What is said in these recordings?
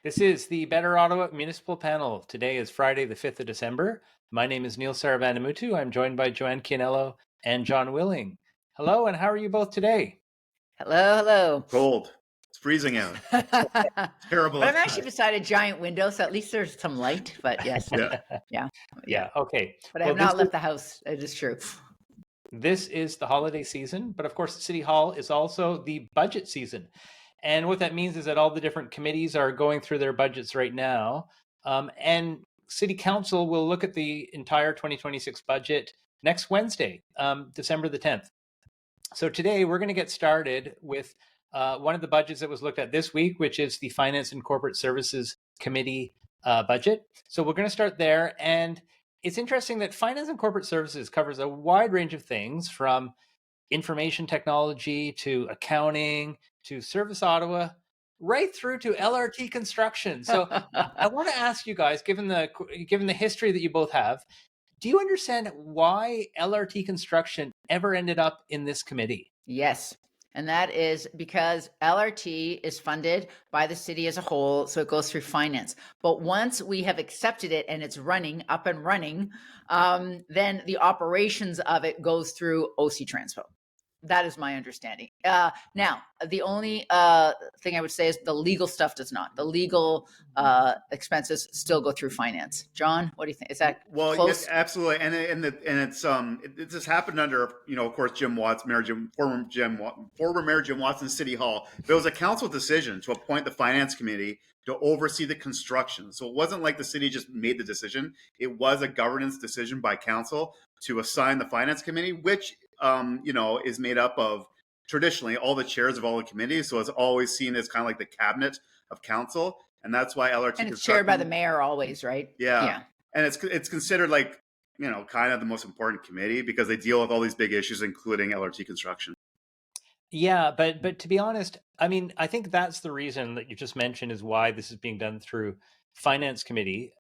This is the Better Ottawa Municipal Panel. Today is Friday, the 5th of December. My name is Neil Sarabanamutu. I'm joined by Joanne Chianello and John Willing. Hello, and how are you both today? Hello, hello. Cold. It's freezing out. But Terrible I'm outside. actually beside a giant window, so at least there's some light. But yes, Yeah, okay. But I have not left the house. It is true. This is the holiday season, but of course, the City Hall is also the budget season. And what that means is that all the different committees are going through their budgets right now. And City Council will look at the entire 2026 budget next Wednesday, December the 10th. So today we're going to get started with one of the budgets that was looked at this week, which is the Finance and Corporate Services Committee budget. So we're going to start there. And it's interesting that Finance and Corporate Services covers a wide range of things, from information technology to accounting to Service Ottawa, right through to LRT construction. So I want to ask you guys, given the history that you both have, do you understand why LRT construction ever ended up in this committee? Yes. And that is because LRT is funded by the city as a whole, so it goes through finance. But once we have accepted it and it's up and running, then the operations of it goes through OC Transpo. That is my understanding. Now, the only thing I would say is the legal stuff does not. The legal expenses still go through finance. John, what do you think? Is that close? Yes, absolutely. And it just happened under, of course, Jim Watts, former Mayor Jim Watson, City Hall. But it was a council decision to appoint the finance committee to oversee the construction. So it wasn't like the city just made the decision. It was a governance decision by council to assign the finance committee, which is made up of traditionally all the chairs of all the committees. So it's always seen as kind of like the cabinet of council. And that's why LRT. And it's chaired by the mayor always, right? Yeah. And it's considered like, kind of the most important committee because they deal with all these big issues, including LRT construction. Yeah, but to be honest, I mean, I think that's the reason that you just mentioned is why this is being done through Finance Committee.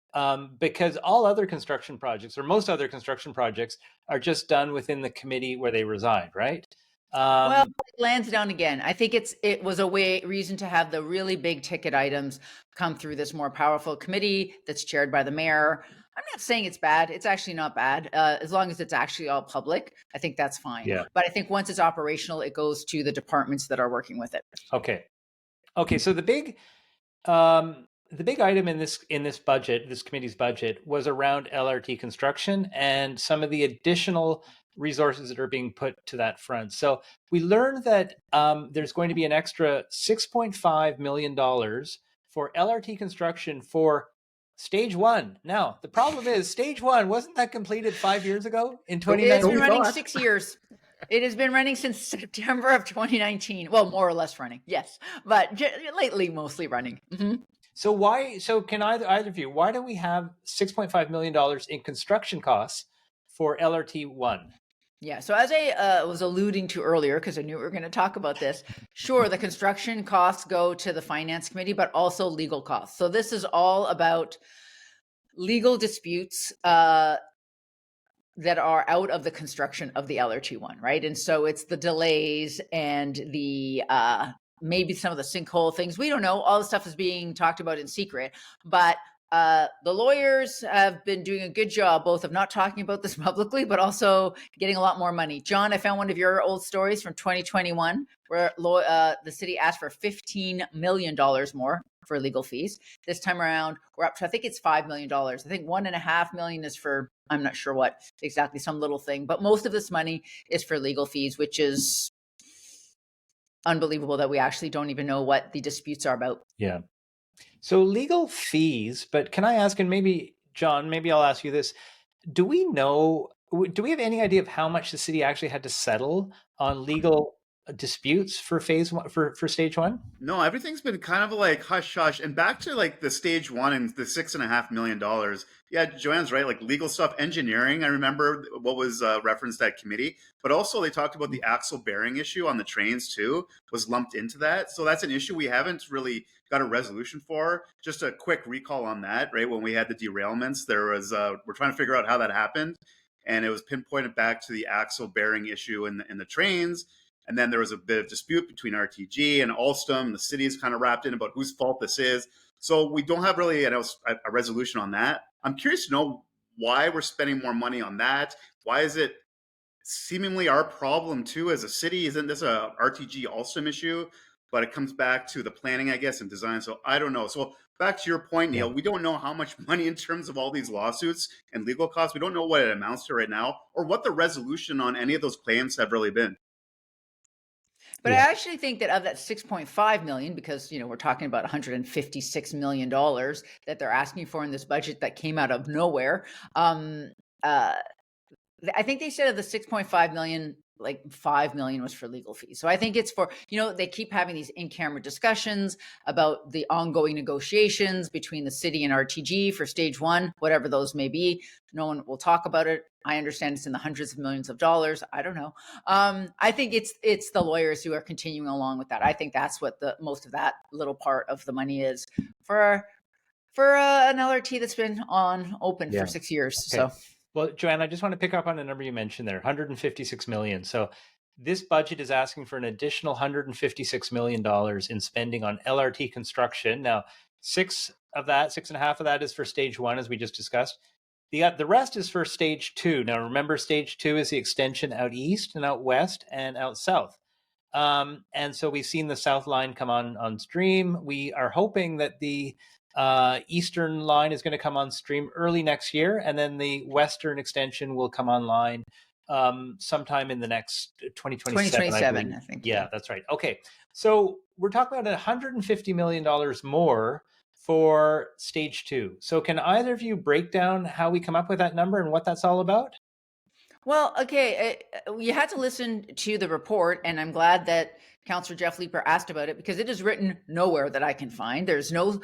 Because all other construction projects, or most other construction projects, are just done within the committee where they reside, right? Well, it lands down again. I think it was a reason to have the really big ticket items come through this more powerful committee that's chaired by the mayor. I'm not saying it's bad. It's actually not bad. As long as it's actually all public, I think that's fine. Yeah. But I think once it's operational, it goes to the departments that are working with it. Okay. So the big item in this budget, this committee's budget, was around LRT construction and some of the additional resources that are being put to that front. So we learned that there's going to be an extra $6.5 million for LRT construction for Stage 1. Now, the problem is Stage 1, wasn't that completed 5 years ago in 2019? It's been running 6 years. It has been running since September of 2019. Well, more or less running, yes. But lately, mostly running. Mm-hmm. So can either of you, why do we have $6.5 million in construction costs for LRT 1? Yeah, so as I was alluding to earlier, because I knew we were going to talk about this, sure, the construction costs go to the finance committee, but also legal costs. So this is all about legal disputes that are out of the construction of the LRT1, right? And so it's the delays and the maybe some of the sinkhole things. We don't know. All the stuff is being talked about in secret, but the lawyers have been doing a good job both of not talking about this publicly, but also getting a lot more money. John, I found one of your old stories from 2021 where the city asked for $15 million more for legal fees. This time around, we're up to, I think it's $5 million. I think $1.5 million is for, I'm not sure what exactly, some little thing, but most of this money is for legal fees, which is unbelievable that we actually don't even know what the disputes are about. Yeah. So legal fees, but can I ask, and maybe John, maybe I'll ask you this. Do we have any idea of how much the city actually had to settle on legal disputes for phase one, for Stage 1? No, everything's been kind of like hush hush. And back to like the Stage 1 and the $6.5 million. Yeah, Joanne's right. Like legal stuff, engineering. I remember what was referenced at committee, but also they talked about the axle bearing issue on the trains too, was lumped into that. So that's an issue we haven't really got a resolution for. Just a quick recall on that, right? When we had the derailments, there was we're trying to figure out how that happened, and it was pinpointed back to the axle bearing issue in the trains. And then there was a bit of dispute between RTG and Alstom. The city is kind of wrapped in about whose fault this is. So we don't have really a resolution on that. I'm curious to know why we're spending more money on that. Why is it seemingly our problem too as a city? Isn't this a RTG also issue? But it comes back to the planning, I guess, and design. So I don't know. So back to your point, Neil, we don't know how much money in terms of all these lawsuits and legal costs. We don't know what it amounts to right now or what the resolution on any of those claims have really been. But I actually think that of that 6.5 million, because we're talking about 156 million dollars that they're asking for in this budget that came out of nowhere. I think they said of the 6.5 million, like 5 million was for legal fees. So I think it's for, they keep having these in-camera discussions about the ongoing negotiations between the city and RTG for stage 1, whatever those may be. No one will talk about it. I understand it's in the hundreds of millions of dollars. I don't know. I think it's the lawyers who are continuing along with that. I think that's what the most of that little part of the money is for an LRT that's been open for 6 years. Okay. So. Well, Joanne, I just want to pick up on a number you mentioned there, 156 million. So this budget is asking for an additional $156 million in spending on LRT construction. Now, 6.5 of that is for stage 1, as we just discussed. The rest is for stage 2. Now, remember, stage 2 is the extension out east and out west and out south. And so we've seen the south line come on stream. We are hoping that the eastern line is going to come on stream early next year, and then the western extension will come online sometime in the next 2027, I think. Yeah, that's right. Okay, so we're talking about $150 million more for stage 2. So can either of you break down how we come up with that number and what that's all about? Well, okay, you had to listen to the report, and I'm glad that Councillor Jeff Leeper asked about it, because it is written nowhere that I can find. There's no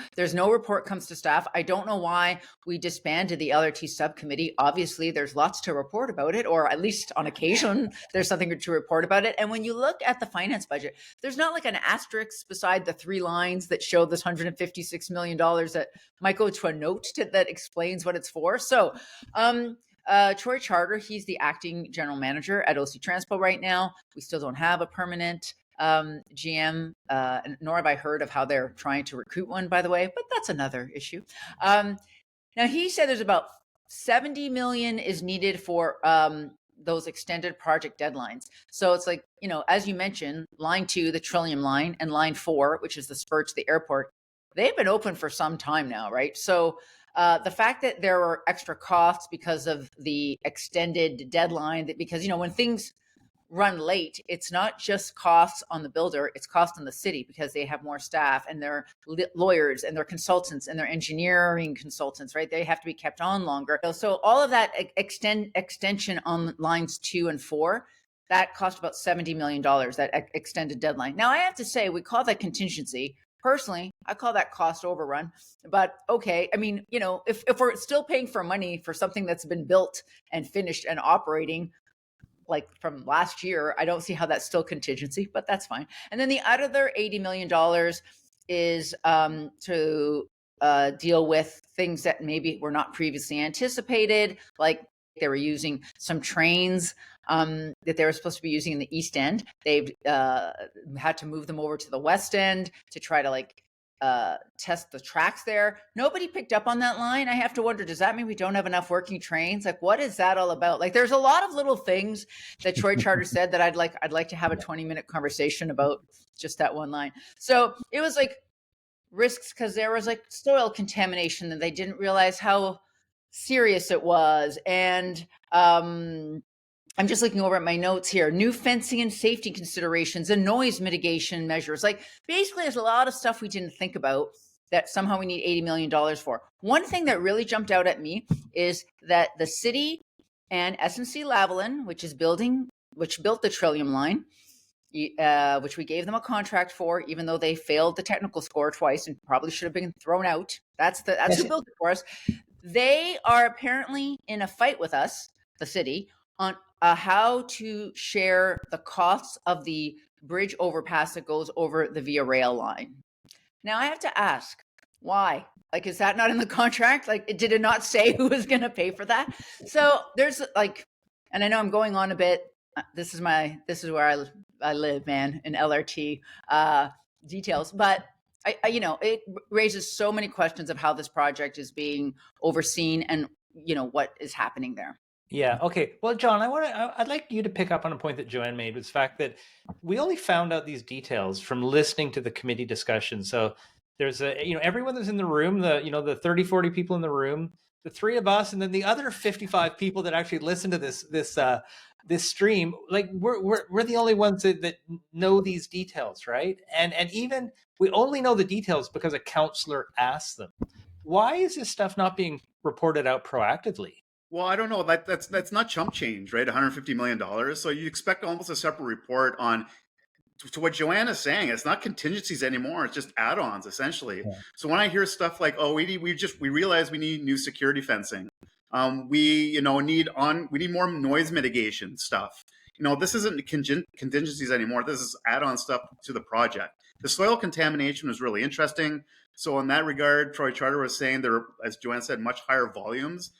report comes to staff. I don't know why we disbanded the LRT subcommittee. Obviously, there's lots to report about it, or at least on occasion, there's something to report about it. And when you look at the finance budget, there's not like an asterisk beside the 3 lines that show this $156 million that might go to a note that explains what it's for. So, Troy Charter, he's the acting general manager at OC Transpo right now. We still don't have a permanent GM, nor have I heard of how they're trying to recruit one, by the way, but that's another issue. Now, he said there's about 70 million is needed for those extended project deadlines. So it's like, as you mentioned, line 2, the Trillium line, and line 4, which is the spur to the airport, they've been open for some time now, right? So the fact that there were extra costs because of the extended deadline, because, when things run late, it's not just costs on the builder, it's cost on the city, because they have more staff and their lawyers and their consultants and their engineering consultants, right? They have to be kept on longer. So all of that extension on lines 2 and 4, that cost about $70 million, that extended deadline. Now, I have to say, we call that contingency. Personally, I call that cost overrun, but okay. I mean, if we're still paying for money for something that's been built and finished and operating, like from last year, I don't see how that's still contingency, but that's fine. And then the other $80 million is to deal with things that maybe were not previously anticipated, like they were using some trains that they were supposed to be using in the East End. They've had to move them over to the West End to try to test the tracks there. Nobody picked up on that line. I have to wonder, does that mean we don't have enough working trains? Like, what is that all about? Like, there's a lot of little things that Troy Charter said that I'd like to have a 20-minute conversation about just that one line. So it was like risks, because there was like soil contamination and they didn't realize how serious it was. And I'm just looking over at my notes here. New fencing and safety considerations and noise mitigation measures. Like, basically, there's a lot of stuff we didn't think about that somehow we need $80 million for. One thing that really jumped out at me is that the city and SNC-Lavalin, which built the Trillium line, which we gave them a contract for, even though they failed the technical score twice and probably should have been thrown out. That's who built it for us. They are apparently in a fight with us, the city, on how to share the costs of the bridge overpass that goes over the Via Rail line. Now, I have to ask, why? Like, is that not in the contract? Like, did it not say who was going to pay for that? So there's and I know I'm going on a bit. This is where I live, man, in LRT details. But it raises so many questions of how this project is being overseen and, what is happening there. Yeah. Okay. Well, John, I'd like you to pick up on a point that Joanne made, was the fact that we only found out these details from listening to the committee discussion. So there's everyone that's in the room, the 30, 40 people in the room, the three of us, and then the other 55 people that actually listen to this stream. Like we're the only ones that know these details, right? And even we only know the details because a counselor asked them. Why is this stuff not being reported out proactively? Well, I don't know. That's not chump change, right? $150 million. So you expect almost a separate report on to what Joanna's saying. It's not contingencies anymore. It's just add-ons essentially. Yeah. So when I hear stuff like, "Oh, we realize we need new security fencing. We need more noise mitigation stuff." This isn't contingencies anymore. This is add-on stuff to the project. The soil contamination was really interesting. So in that regard, Troy Charter was saying there are, as Joanne said, much higher volumes.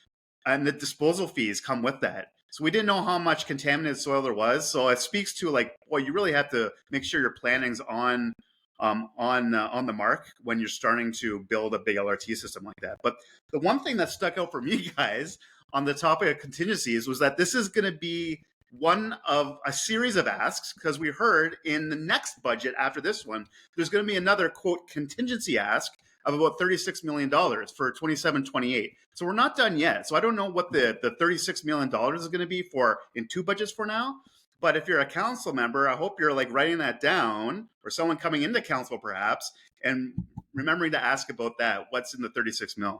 And the disposal fees come with that. So we didn't know how much contaminated soil there was. So it speaks to you really have to make sure your planning's on the mark when you're starting to build a big LRT system like that. But the one thing that stuck out for me, guys, on the topic of contingencies was that this is going to be one of a series of asks, because we heard in the next budget after this one, there's going to be another, quote, contingency ask of about $36 million for 27-28. So we're not done yet. So I don't know what the $36 million is going to be for in two budgets for now. But if you're a council member, I hope you're writing that down, or someone coming into council perhaps, and remembering to ask about that. What's in the 36 mil?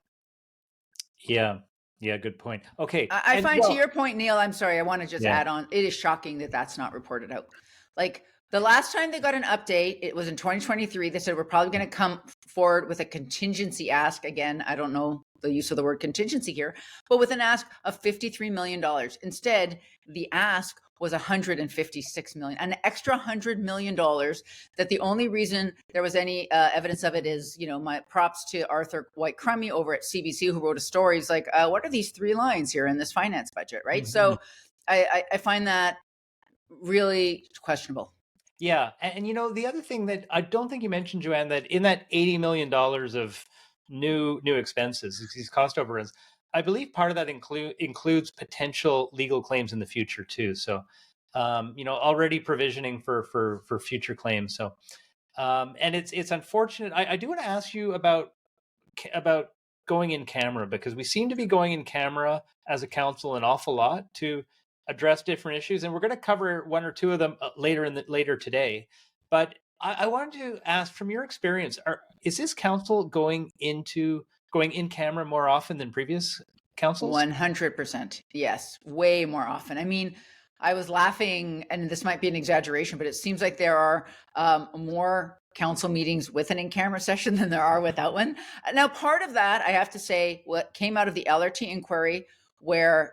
Yeah. Yeah, good point. Okay. I find, to your point, Neil, I'm sorry, I want to just add on. It is shocking that that's not reported out. The last time they got an update, it was in 2023. They said, we're probably going to come forward with a contingency ask. Again, I don't know the use of the word contingency here, but with an ask of $53 million. Instead, the ask was $156 million, an extra $100 million, that the only reason there was any evidence of it is, my props to Arthur White Crummy over at CBC, who wrote a story. He's like, what are these three lines here in this finance budget, right? Mm-hmm. So I find that really questionable. Yeah. And the other thing that I don't think you mentioned, Joanne, that in that $80 million of new expenses, these cost overruns, I believe part of that includes potential legal claims in the future too. So, already provisioning for future claims. So, and it's unfortunate. I do want to ask you about going in camera, because we seem to be going in camera as a council an awful lot to address different issues, and we're going to cover one or two of them later today. But I wanted to ask, from your experience, is this council going in camera more often than previous councils? 100%. Yes, way more often. I mean, I was laughing, and this might be an exaggeration, but it seems like there are more council meetings with an in-camera session than there are without one. Now, part of that, I have to say, what came out of the LRT inquiry, where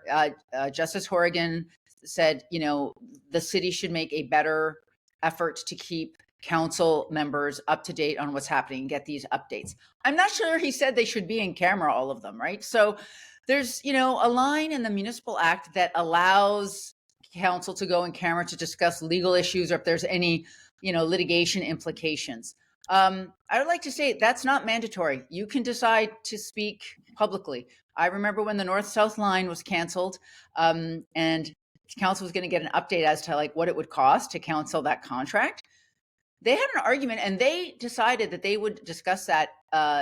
Justice Horrigan said, the city should make a better effort to keep council members up to date on what's happening and get these updates. I'm not sure he said they should be in camera, all of them, right? So there's, a line in the Municipal Act that allows council to go in camera to discuss legal issues, or if there's any, litigation implications. I would like to say that's not mandatory. You can decide to speak publicly. I remember when the North-South line was canceled, and council was going to get an update as to what it would cost to cancel that contract. They had an argument, and they decided that they would discuss that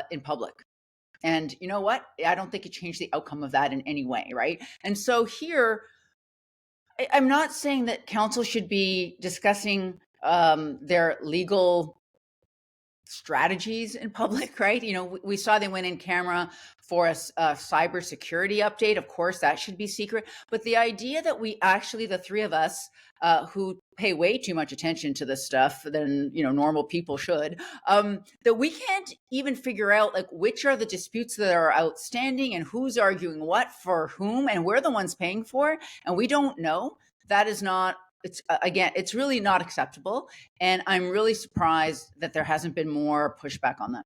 in public. And you know what? I don't think it changed the outcome of that in any way, right? And so here, I'm not saying that council should be discussing their legal strategies in public, right? We saw they went in camera for a cybersecurity update. Of course, that should be secret. But the idea that we actually, the three of us who pay way too much attention to this stuff than normal people should, that we can't even figure out which are the disputes that are outstanding and who's arguing what for whom, and we're the ones paying for it, and we don't know. That is not. It's really not acceptable. And I'm really surprised that there hasn't been more pushback on that.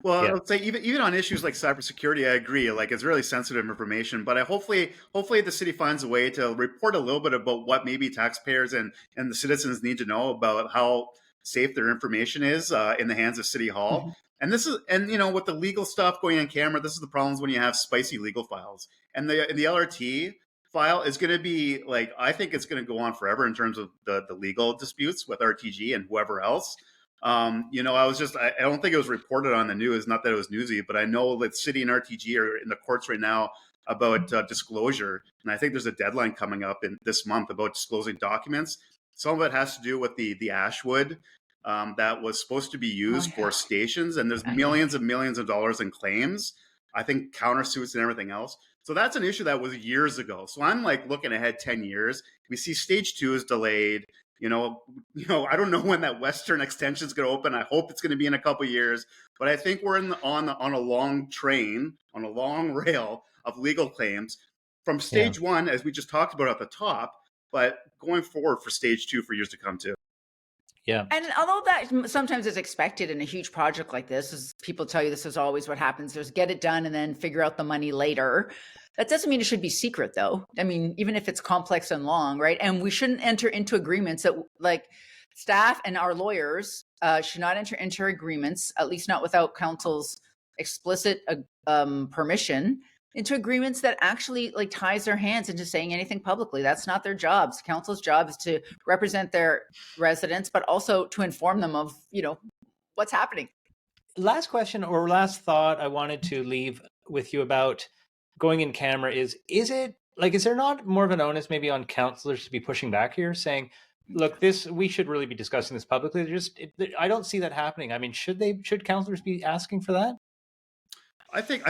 Well, yeah. I would say even on issues like cybersecurity, I agree. It's really sensitive information, but hopefully the city finds a way to report a little bit about what maybe taxpayers and the citizens need to know about how safe their information is in the hands of City Hall. Mm-hmm. And with the legal stuff going on camera, this is the problems when you have spicy legal files. And the LRT file is going to be like, I think it's going to go on forever in terms of the legal disputes with RTG and whoever else. I don't think it was reported on the news, not that it was newsy, but I know that City and RTG are in the courts right now about disclosure. And I think there's a deadline coming up in this month about disclosing documents. Some of it has to do with the Ashwood that was supposed to be used for stations. And there's millions and millions of dollars in claims, I think countersuits and everything else. So that's an issue that was years ago. So I'm like looking ahead 10 years. We see stage 2 is delayed. I don't know when that Western extension is going to open. I hope it's going to be in a couple of years. But I think we're on a long train, on a long rail of legal claims from stage 1, as we just talked about at the top, but going forward for stage 2 for years to come too. Yeah. And although that sometimes is expected in a huge project like this, as people tell you, this is always what happens. There's get it done and then figure out the money later. That doesn't mean it should be secret, though. I mean, even if it's complex and long, right? And we shouldn't enter into agreements that, like, staff and our lawyers should not enter into agreements, at least not without council's explicit permission, into agreements that actually like ties their hands into saying anything publicly. That's not their jobs. Council's job is to represent their residents, but also to inform them of, what's happening. Last question or last thought I wanted to leave with you about going in camera is there not more of an onus maybe on councillors to be pushing back here, saying, look, we should really be discussing this publicly? I don't see that happening. I mean, should councillors be asking for that? I think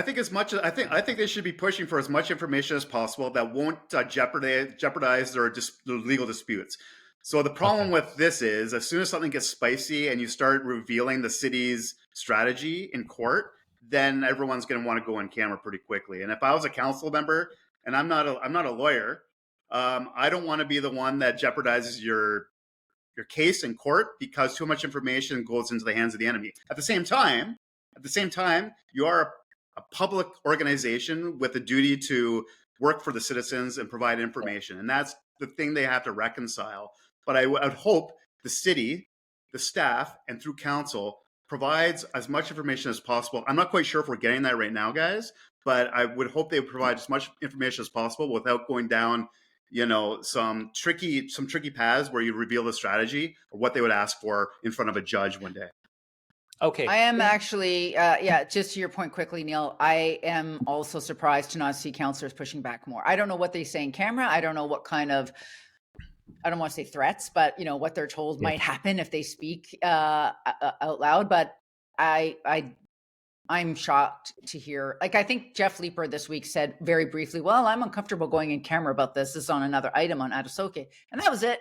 they should be pushing for as much information as possible that won't jeopardize their legal disputes. So the problem with this is, as soon as something gets spicy and you start revealing the city's strategy in court, then everyone's going to want to go on camera pretty quickly. And if I was a council member, and I'm not a lawyer, I don't want to be the one that jeopardizes your case in court because too much information goes into the hands of the enemy. At the same time, you are a public organization with a duty to work for the citizens and provide information. And that's the thing they have to reconcile. But I would hope the city, the staff, and through council provides as much information as possible. I'm not quite sure if we're getting that right now, guys, but I would hope they would provide as much information as possible without going down, some tricky paths where you reveal the strategy or what they would ask for in front of a judge one day. Okay. I am actually, just to your point quickly, Neil, I am also surprised to not see councillors pushing back more. I don't know what they say in camera. I don't know what kind of, I don't want to say threats, but what they're told might happen if they speak out loud. But I'm shocked to hear, I think Jeff Leeper this week said very briefly, well, I'm uncomfortable going in camera about this. This is on another item on Adisoke. And that was it.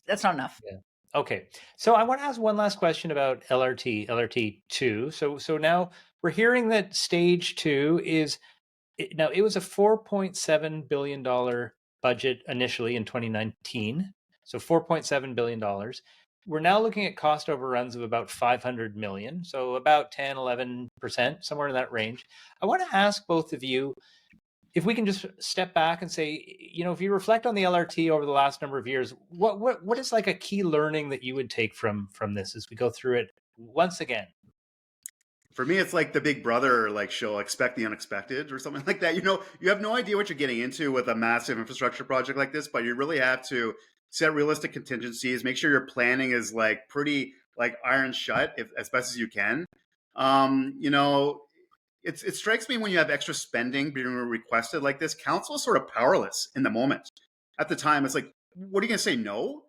That's not enough. Yeah. Okay. So I want to ask one last question about LRT2. So now we're hearing that stage 2 it was a $4.7 billion budget initially in 2019. So $4.7 billion. We're now looking at cost overruns of about 500 million. So about 10, 11%, somewhere in that range. I want to ask both of you, if we can just step back and say, if you reflect on the LRT over the last number of years, what is like a key learning that you would take from this as we go through it once again? For me, it's like the Big Brother show, expect the unexpected or something like that. You have no idea what you're getting into with a massive infrastructure project like this, but you really have to set realistic contingencies, make sure your planning is pretty iron shut as best as you can. It strikes me when you have extra spending being requested like this, council is sort of powerless in the moment. At the time, it's like, what are you going to say? No?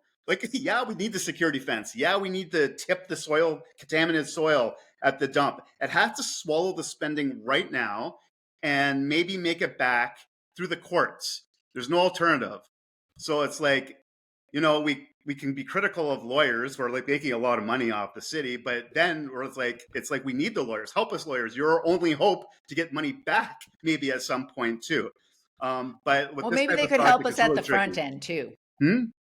Yeah, we need the security fence. Yeah, we need to tip the contaminated soil at the dump. It has to swallow the spending right now and maybe make it back through the courts. There's no alternative. So it's we can be critical of lawyers who are making a lot of money off the city, but then it's like we need the lawyers. Help us, lawyers. You're our only hope to get money back, maybe at some point too. But maybe they could help us at the front end too.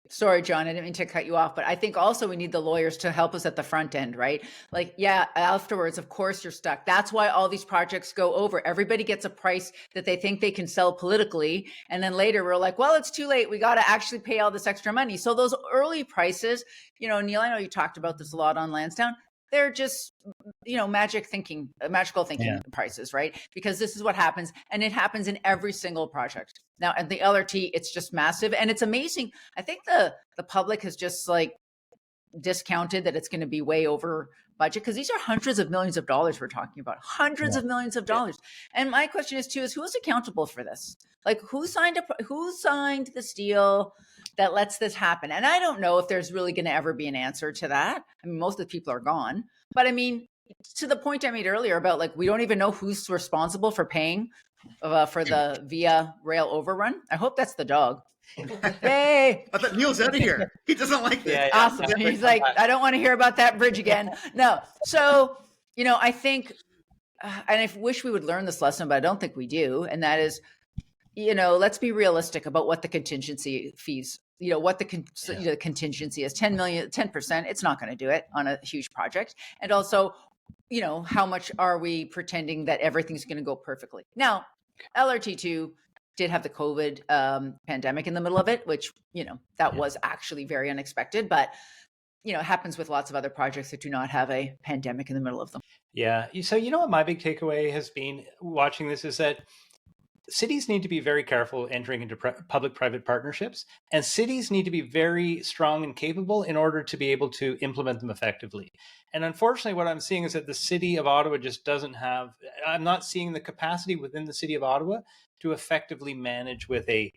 Sorry, John, I didn't mean to cut you off, but I think also we need the lawyers to help us at the front end, right? Afterwards, of course you're stuck. That's why all these projects go over. Everybody gets a price that they think they can sell politically. And then later we're like, well, it's too late. We got to actually pay all this extra money. So those early prices, Neil, I know you talked about this a lot on Lansdowne. they're just, magical thinking prices, right? Because this is what happens, and it happens in every single project. Now, at the LRT, it's just massive, and it's amazing. I think the public has just like discounted that it's going to be way over budget, because these are hundreds of millions of dollars we're talking about, hundreds of millions of dollars. And my question is who's accountable for this? Like, who signed this deal that lets this happen? And I don't know if there's really going to ever be an answer to that. I mean, most of the people are gone, but I mean, to the point I made earlier about like, we don't even know who's responsible for paying for the Via Rail overrun. I hope that's the dog. Hey, I thought Neil's out of here. He doesn't like this. Yeah. Awesome. He's like, I don't want to hear about that bridge again. No. So, I think, and I wish we would learn this lesson, but I don't think we do. And that is, let's be realistic about what the contingency fees, what the contingency is. 10%. It's not going to do it on a huge project. And also, how much are we pretending that everything's going to go perfectly? Now, LRT2 did have the COVID pandemic in the middle of it, which, that was actually very unexpected, but, it happens with lots of other projects that do not have a pandemic in the middle of them. Yeah. So, what my big takeaway has been watching this is that cities need to be very careful entering into public-private partnerships, and cities need to be very strong and capable in order to be able to implement them effectively. And unfortunately, what I'm seeing is that the City of Ottawa just doesn't have, I'm not seeing the capacity within the City of Ottawa to effectively manage with a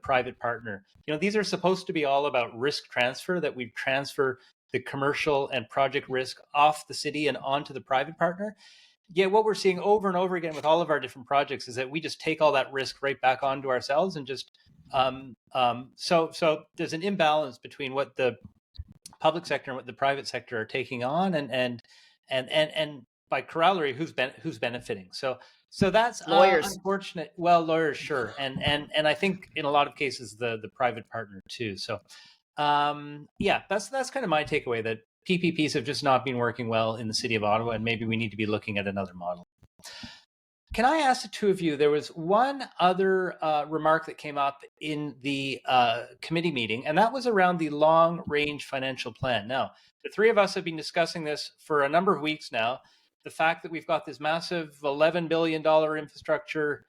private partner. These are supposed to be all about risk transfer, that we transfer the commercial and project risk off the city and onto the private partner. Yeah, what we're seeing over and over again with all of our different projects is that we just take all that risk right back onto ourselves, and just so there's an imbalance between what the public sector and what the private sector are taking on, and by corollary, who's benefiting. So that's Lawyers. unfortunate. Well, lawyers, sure, and I think in a lot of cases the private partner too. So that's kind of my takeaway, that PPPs have just not been working well in the City of Ottawa, and maybe we need to be looking at another model. Can I ask the two of you, there was one other remark that came up in the committee meeting, and that was around the long-range financial plan. Now, the three of us have been discussing this for a number of weeks now, the fact that we've got this massive $11 billion infrastructure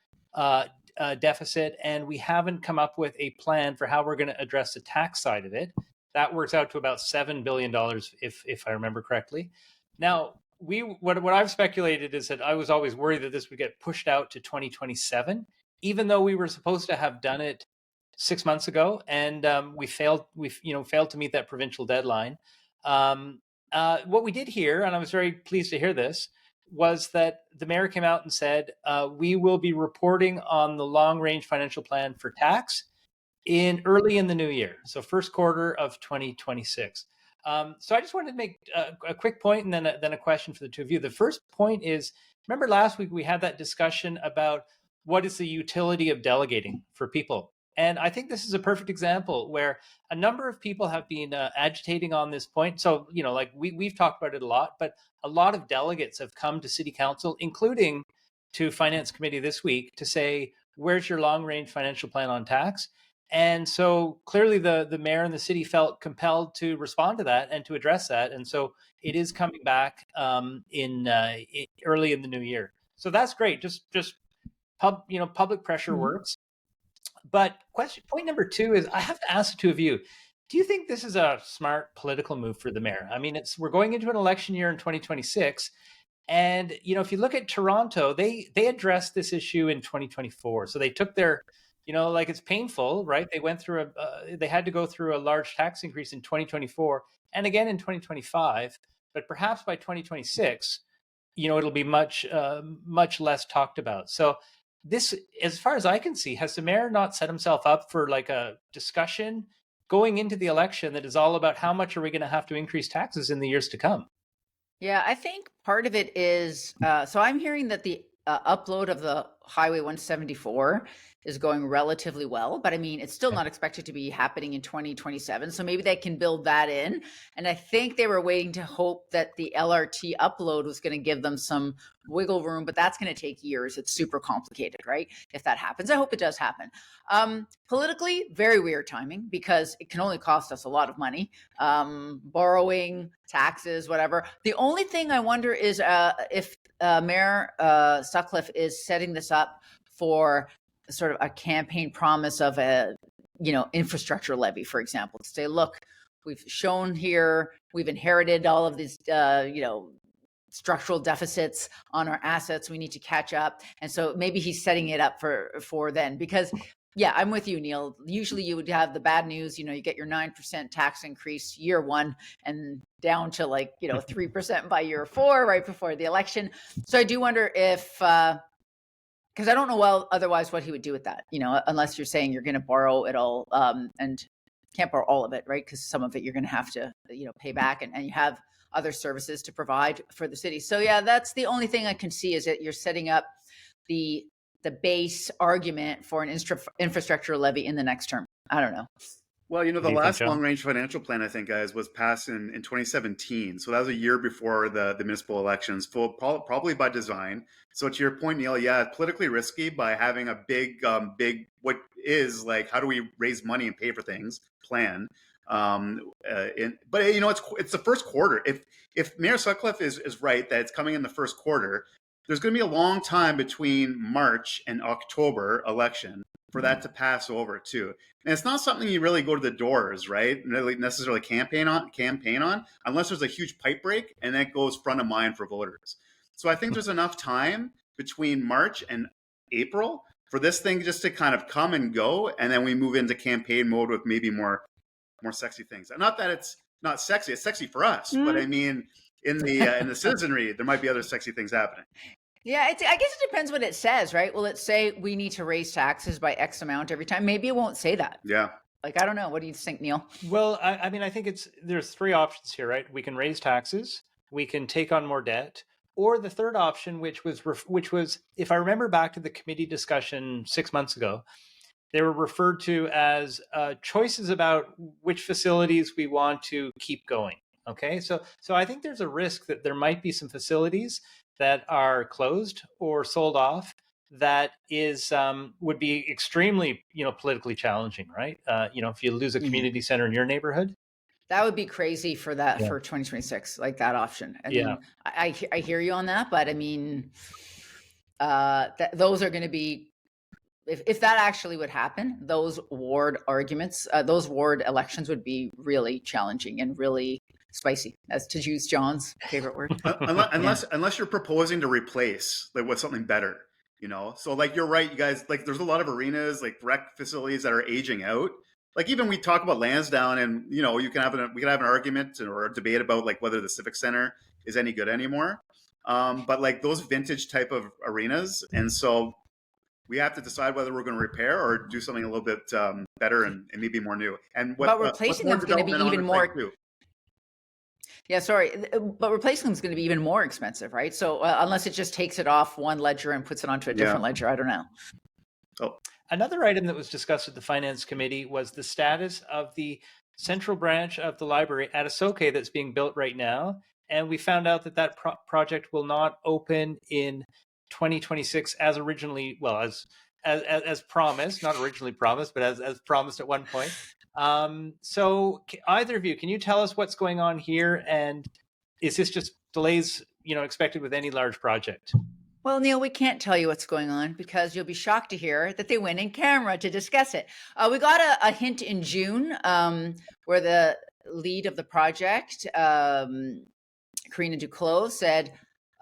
deficit, and we haven't come up with a plan for how we're going to address the tax side of it. That works out to about $7 billion, if I remember correctly. Now, what I've speculated is that I was always worried that this would get pushed out to 2027, even though we were supposed to have done it 6 months ago, and we failed to meet that provincial deadline. What we did hear, and I was very pleased to hear this, was that the mayor came out and said, we will be reporting on the long-range financial plan for tax early in the new year, so first quarter of 2026. So I just wanted to make a quick point, and then a question for the two of you. The first point is, remember last week we had that discussion about what is the utility of delegating for people, and I think this is a perfect example where a number of people have been agitating on this point. So like we've talked about it a lot, but a lot of delegates have come to City Council, including to Finance Committee this week, to say, where's your long-range financial plan on tax? And so clearly the mayor and the city felt compelled to respond to that and to address that. And so it is coming back in early in the new year. So that's great. Just public pressure works. But point number two is, I have to ask the two of you, do you think this is a smart political move for the mayor? I mean, we're going into an election year in 2026. And, if you look at Toronto, they addressed this issue in 2024. So they took their, it's painful, right? They went through they had to go through a large tax increase in 2024 and again in 2025, but perhaps by 2026, it'll be much less talked about. So this, as far as I can see, has the mayor not set himself up for like a discussion going into the election that is all about how much are we going to have to increase taxes in the years to come? Yeah, I think part of it is, so I'm hearing that the upload of the Highway 174 is going relatively well, but I mean, it's still not expected to be happening in 2027. So maybe they can build that in. And I think they were waiting to hope that the LRT upload was going to give them some wiggle room, but that's going to take years. It's super complicated, right? If that happens, I hope it does happen. Politically, very weird timing because it can only cost us a lot of money. Borrowing, taxes, whatever. The only thing I wonder is if Mayor Sutcliffe is setting this up for sort of a campaign promise of a, infrastructure levy, for example, to say, look, we've shown here, we've inherited all of these, structural deficits on our assets. We need to catch up. And so maybe he's setting it up for then, because yeah, I'm with you, Neil. Usually you would have the bad news, you get your 9% tax increase year one and down to 3% by year four, right before the election. So I do wonder if, because I don't know otherwise what he would do with that, unless you're saying you're going to borrow it all and can't borrow all of it, right? Because some of it you're going to have to, pay back and you have other services to provide for the city. So yeah, that's the only thing I can see is that you're setting up the base argument for an infrastructure levy in the next term. I don't know. Well, the last long-range financial plan, I think, guys, was passed in 2017. So that was a year before the municipal elections, probably by design. So to your point, Neil, yeah, politically risky by having a big, what is how do we raise money and pay for things plan. But it's the first quarter. If Mayor Sutcliffe is right that it's coming in the first quarter, there's going to be a long time between March and October election for that to pass over too. And it's not something you really go to the doors, right? Really necessarily campaign on, unless there's a huge pipe break and that goes front of mind for voters. So I think there's enough time between March and April for this thing just to kind of come and go, and then we move into campaign mode with maybe more sexy things. Not that it's not sexy; it's sexy for us, but I mean, in the citizenry, there might be other sexy things happening. Yeah, I guess it depends what it says, right? Will it say we need to raise taxes by X amount every time? Maybe it won't say that. Yeah. I don't know. What do you think, Neil? Well, I mean, I think there's three options here, right? We can raise taxes, we can take on more debt, or the third option, which was, if I remember back to the committee discussion 6 months ago, they were referred to as choices about which facilities we want to keep going. Okay, so I think there's a risk that there might be some facilities that are closed or sold off that is would be extremely politically challenging, right? If you lose a community center in your neighborhood, that would be crazy for that for 2026, like that option. I mean, I hear you on that, but I mean, those are going to be. If that actually would happen, those ward arguments, those ward elections would be really challenging and really spicy, as to use John's favorite word. Unless you're proposing to replace with something better, So you're right, you guys. There's a lot of arenas, rec facilities that are aging out. Even we talk about Lansdowne, and we can have an argument or a debate about whether the Civic Center is any good anymore. But those vintage type of arenas, and so. We have to decide whether we're going to repair or do something a little bit better and maybe more new. But replacing them is going to be even more. Yeah, sorry, but replacing them is going to be even more expensive, right? So unless it just takes it off one ledger and puts it onto a different ledger, I don't know. Oh, another item that was discussed at the Finance Committee was the status of the central branch of the library at Adisoke that's being built right now, and we found out that project will not open in 2026 as originally, as promised, not originally promised, but as promised at one point. So either of you, can you tell us what's going on here? And is this just delays, expected with any large project? Well, Neil, we can't tell you what's going on because you'll be shocked to hear that they went in camera to discuss it. We got a hint in June where the lead of the project, Karina Duclos, said,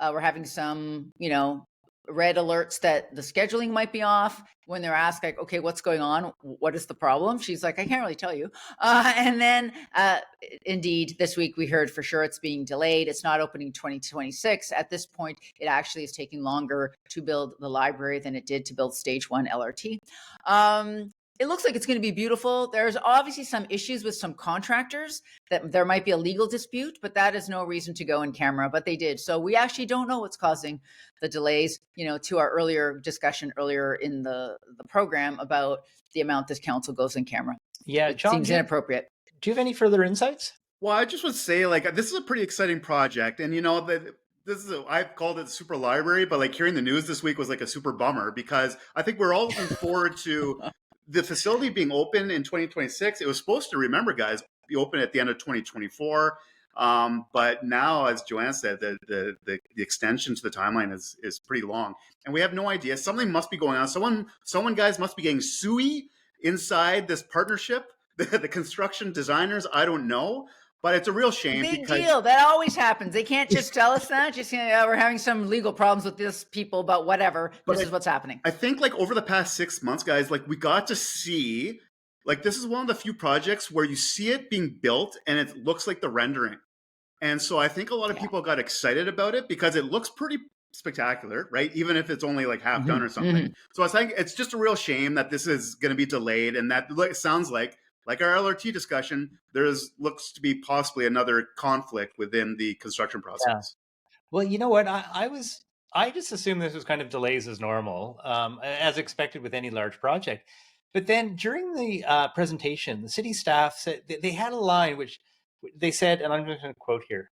we're having some, red alerts that the scheduling might be off. When they're asked, okay, what's going on? What is the problem? She's like, I can't really tell you. And then indeed, this week we heard for sure it's being delayed. It's not opening 2026. At this point, it actually is taking longer to build the library than it did to build stage one LRT. It looks like it's going to be beautiful. There's obviously some issues with some contractors that there might be a legal dispute, but that is no reason to go in camera, but they did. So we actually don't know what's causing the delays, to our earlier discussion earlier in the program about the amount this council goes in camera. Yeah, It John, seems inappropriate. do you have any further insights? Well, I just would say, like, this is a pretty exciting project, and I've called it super library, but like hearing the news this week was like a super bummer, because I think we're all looking forward to the facility being open in 2026. It was supposed to, remember, guys, be open at the end of 2024. But now, as Joanne said, the extension to the timeline is pretty long, and we have no idea. Something must be going on. Someone, guys, must be getting suey inside this partnership. The construction designers, I don't know. But it's a real shame. Big deal. That always happens. They can't just tell us that. Just we're having some legal problems with this people, but whatever. This is what's happening. I think, like, over the past 6 months, guys, like, we got to see, like, this is one of the few projects where you see it being built and it looks like the rendering. And so I think a lot of people got excited about it because it looks pretty spectacular, right? Even if it's only like half done or something. So I think it's just a real shame that this is going to be delayed, and that it sounds like our LRT discussion, looks to be possibly another conflict within the construction process. Yeah. Well, you know what? I just assumed this was kind of delays as normal, as expected with any large project. But then during the presentation, the city staff said they had a line which they said, and I'm just going to quote here: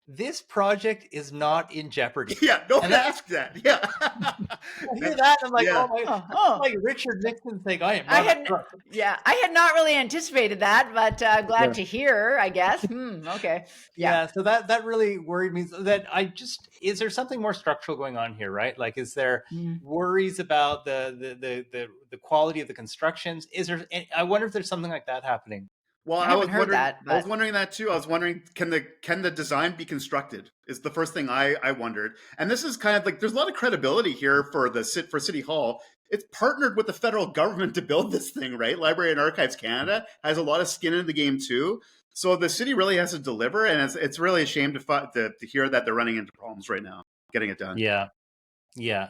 "This project is not in jeopardy." Yeah, don't ask that. Yeah. I hear that, I'm like, like Richard Nixon saying, I am not I had not really anticipated that, but glad to hear, I guess. Okay. Yeah, so that really worried me. That is there something more structural going on here, right? Like, is there worries about the quality of the constructions? I wonder if there's something like that happening. Well, I was wondering that too. I was wondering, can the design be constructed? Is the first thing I wondered. And this is kind of like, there's a lot of credibility here for City Hall. It's partnered with the federal government to build this thing, right? Library and Archives Canada has a lot of skin in the game too. So the city really has to deliver, and it's really a shame to hear that they're running into problems right now getting it done. Yeah.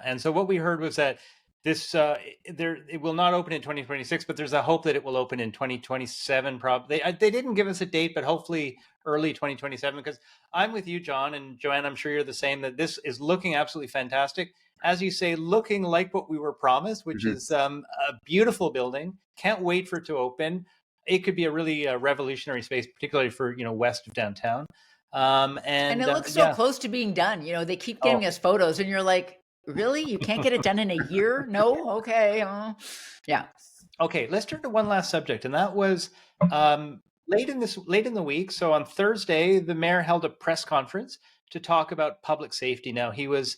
And so what we heard was that this it will not open in 2026, but there's a hope that it will open in 2027. Probably they didn't give us a date, but hopefully early 2027. Because I'm with you, John, and Joanne, I'm sure you're the same. That this is looking absolutely fantastic, as you say, looking like what we were promised, which is a beautiful building. Can't wait for it to open. It could be a really revolutionary space, particularly for west of downtown. And it looks so close to being done. They keep giving us photos, and you're like, really? You can't get it done in a year? No? Okay. Yeah. Okay, let's turn to one last subject, and that was late in the week. So on Thursday, the mayor held a press conference to talk about public safety. Now he was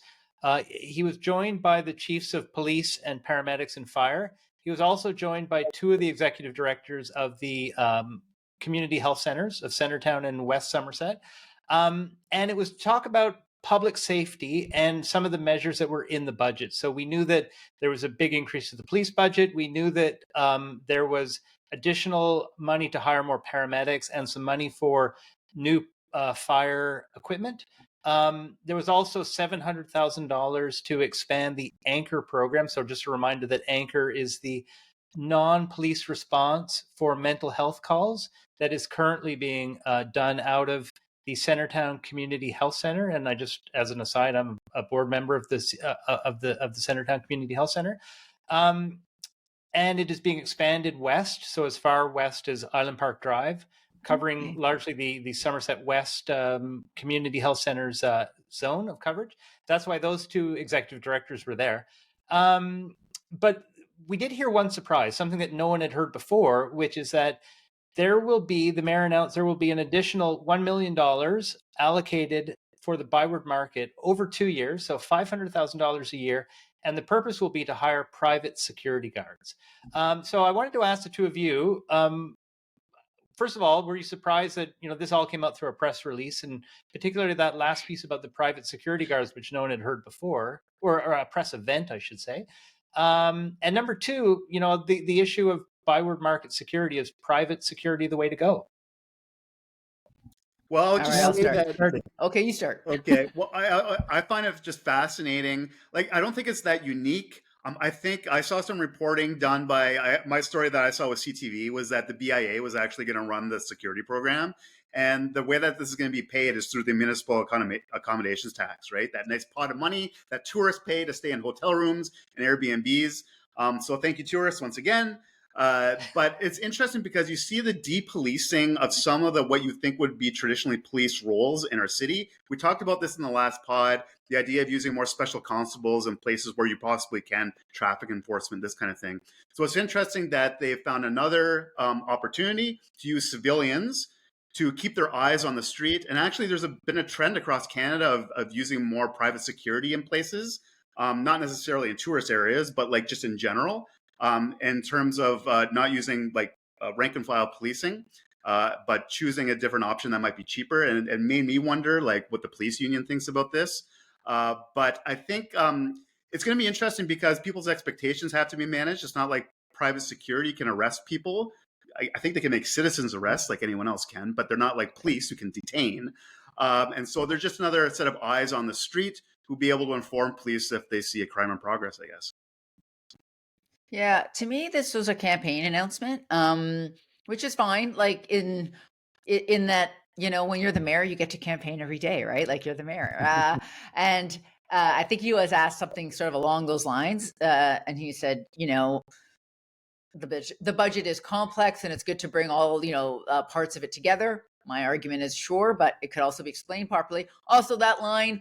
joined by the chiefs of police and paramedics and fire. He was also joined by two of the executive directors of the community health centers of Centertown and West Somerset, and it was talk about public safety and some of the measures that were in the budget. So we knew that there was a big increase to the police budget. We knew that there was additional money to hire more paramedics and some money for new fire equipment. There was also $700,000 to expand the Anchor program. So just a reminder that Anchor is the non-police response for mental health calls that is currently being done out of the Centertown Community Health Center. And I just, as an aside, I'm a board member of this of the Centertown Community Health Center. And it is being expanded west, so as far west as Island Park Drive, covering largely the Somerset West Community Health Center's zone of coverage. That's why those two executive directors were there. But we did hear one surprise, something that no one had heard before, which is that the mayor announced there will be an additional $1 million allocated for the Byward Market over 2 years, so $500,000 a year. And the purpose will be to hire private security guards. So I wanted to ask the two of you, first of all, were you surprised that this all came out through a press release, and particularly that last piece about the private security guards, which no one had heard before, or a press event, I should say? And number two, the issue of Byward Market security, is private security the way to go? Well, I'll start. Okay, you start. Okay. Well, I find it just fascinating. Like, I don't think it's that unique. I think I saw some reporting done by my story that I saw with CTV was that the BIA was actually going to run the security program. And the way that this is going to be paid is through the municipal accommodations tax, right? That nice pot of money that tourists pay to stay in hotel rooms and Airbnbs. So thank you, tourists, once again. But it's interesting because you see the depolicing of some of the what you think would be traditionally police roles in our city. We talked about this in the last pod, the idea of using more special constables in places where you possibly can, traffic enforcement, this kind of thing. So it's interesting that they found another opportunity to use civilians to keep their eyes on the street. And actually, there's been a trend across Canada of using more private security in places, not necessarily in tourist areas, but like just in general. In terms of not using like rank and file policing, but choosing a different option that might be cheaper. And it made me wonder like what the police union thinks about this. But I think it's going to be interesting because people's expectations have to be managed. It's not like private security can arrest people. I think they can make citizens arrests like anyone else can, but they're not like police who can detain. And so there's just another set of eyes on the street who'll be able to inform police if they see a crime in progress, I guess. Yeah, to me, this was a campaign announcement, which is fine. Like in that, when you're the mayor, you get to campaign every day, right? Like you're the mayor. And I think he was asked something sort of along those lines, and he said, the budget is complex, and it's good to bring all parts of it together. My argument is sure, but it could also be explained properly. Also, that line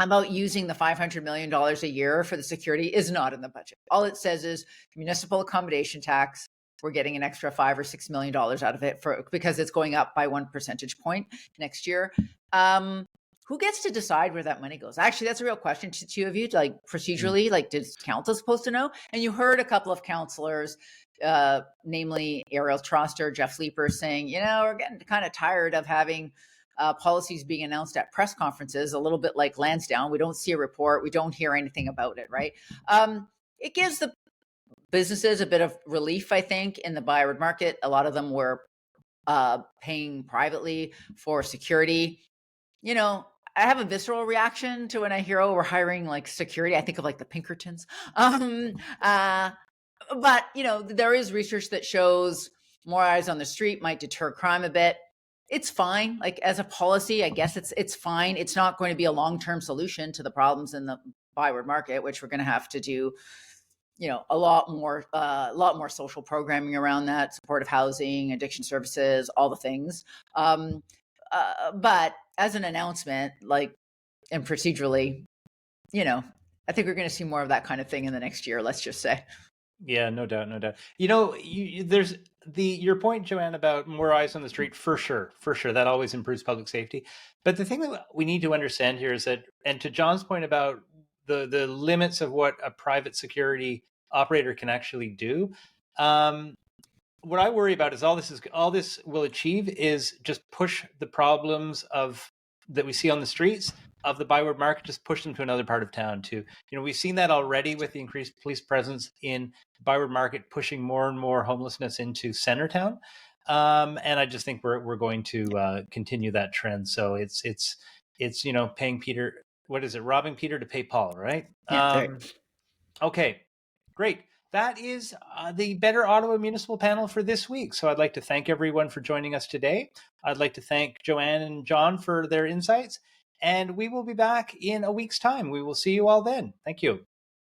about using the $500 million a year for the security is not in the budget. All it says is municipal accommodation tax. We're getting an extra $5 or $6 million out of it because it's going up by 1 percentage point next year. Who gets to decide where that money goes? Actually, that's a real question to two of you. Like procedurally, like did council supposed to know? And you heard a couple of councillors, namely Ariel Troster, Jeff Leeper, saying, we're getting kind of tired of having policies being announced at press conferences, a little bit like Lansdowne. We don't see a report. We don't hear anything about it, right? It gives the businesses a bit of relief, I think, in the Byward market. A lot of them were paying privately for security. I have a visceral reaction to when I hear, we're hiring like security. I think of like the Pinkertons. But, there is research that shows more eyes on the street might deter crime a bit. It's fine. Like as a policy, I guess it's fine. It's not going to be a long-term solution to the problems in the Byward market, which we're going to have to do, a lot more social programming around that, supportive housing, addiction services, all the things. But as an announcement, and procedurally, I think we're going to see more of that kind of thing in the next year, let's just say. Yeah, no doubt, no doubt. There's your point, Joanne, about more eyes on the street, for sure. That always improves public safety. But the thing that we need to understand here is that, and to John's point about the limits of what a private security operator can actually do, what I worry about is all this will achieve is just push the problems that we see on the streets of the Byward market, just push them to another part of town too. We've seen that already with the increased police presence in the Byward market, pushing more and more homelessness into Centertown. And I just think we're going to continue that trend. So it's paying Peter, what is it? Robbing Peter to pay Paul, right? Yeah, okay, great. That is the Better Ottawa Municipal Panel for this week. So I'd like to thank everyone for joining us today. I'd like to thank Joanne and John for their insights. And we will be back in a week's time. We will see you all then. Thank you.